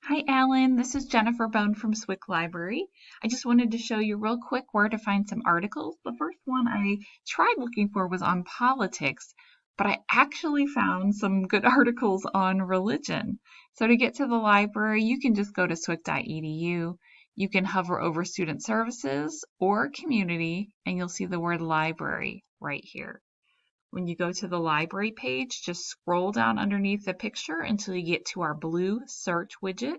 Hi, Alan. This is Jennifer Bone from Swick Library. I just wanted to show you real quick where to find some articles. The first one I tried looking for was on politics, but I actually found some good articles on religion. So to get to the library, you can just go to swick.edu. You can hover over student services or community, and you'll see the word library right here. When you go to the library page, just scroll down underneath the picture until you get to our blue search widget.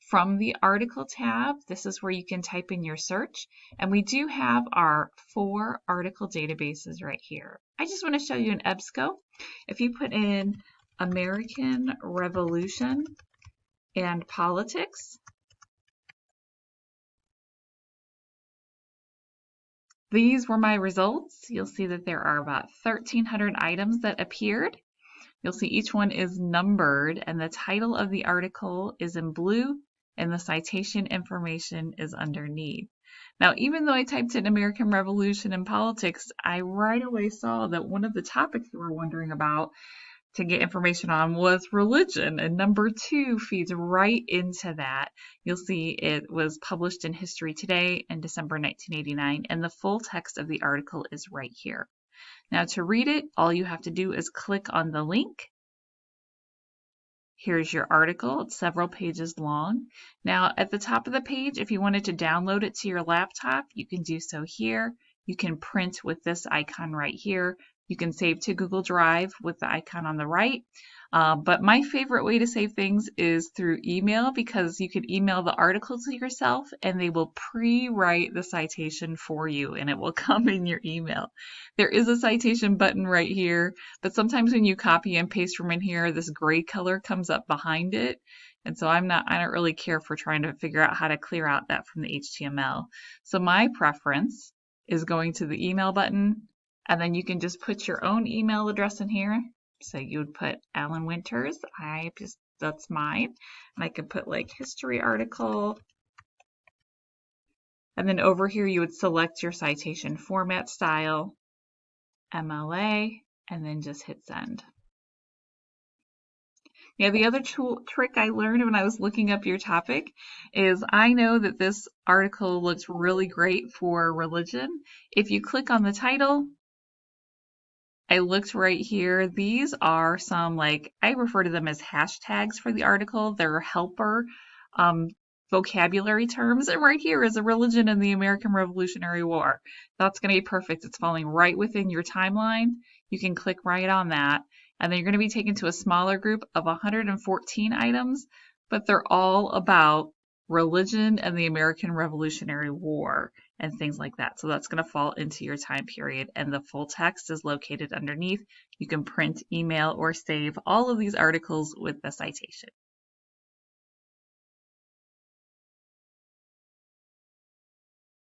From the article tab, this is where you can type in your search. And we do have our 4 article databases right here. I just want to show you an EBSCO. If you put in American Revolution and politics, these were my results. You'll see that there are about 1,300 items that appeared. You'll see each one is numbered and the title of the article is in blue and the citation information is underneath. Now, even though I typed in American Revolution and politics, I right away saw that one of the topics you were wondering about to get information on was religion, and number 2 feeds right into that. You'll see it was published in History Today in December 1989, and the full text of the article is right here. Now, to read it, all you have to do is click on the link. Here's your article. It's several pages long. Now, at the top of the page, if you wanted to download it to your laptop, you can do so here. You can print with this icon right here. You can save to Google Drive with the icon on the right. But my favorite way to save things is through email, because you can email the article to yourself and they will pre-write the citation for you and it will come in your email. There is a citation button right here, but sometimes when you copy and paste from in here, this gray color comes up behind it. And so I don't really care for trying to figure out how to clear out that from the HTML. So my preference is going to the email button, and then you can just put your own email address in here. So you would put Alan Winters. That's mine. And I could put like history article. And then over here you would select your citation format style, MLA, and then just hit send. Yeah, the other trick I learned when I was looking up your topic is I know that this article looks really great for religion. If you click on the title, I looked right here. These are some, like, I refer to them as hashtags for the article. They're helper vocabulary terms. And right here is a religion in the American Revolutionary War. That's going to be perfect. It's falling right within your timeline. You can click right on that. And then you're going to be taken to a smaller group of 114 items, but they're all about religion and the American Revolutionary War and things like that. So that's going to fall into your time period, and the full text is located underneath. You can print, email, or save all of these articles with the citation.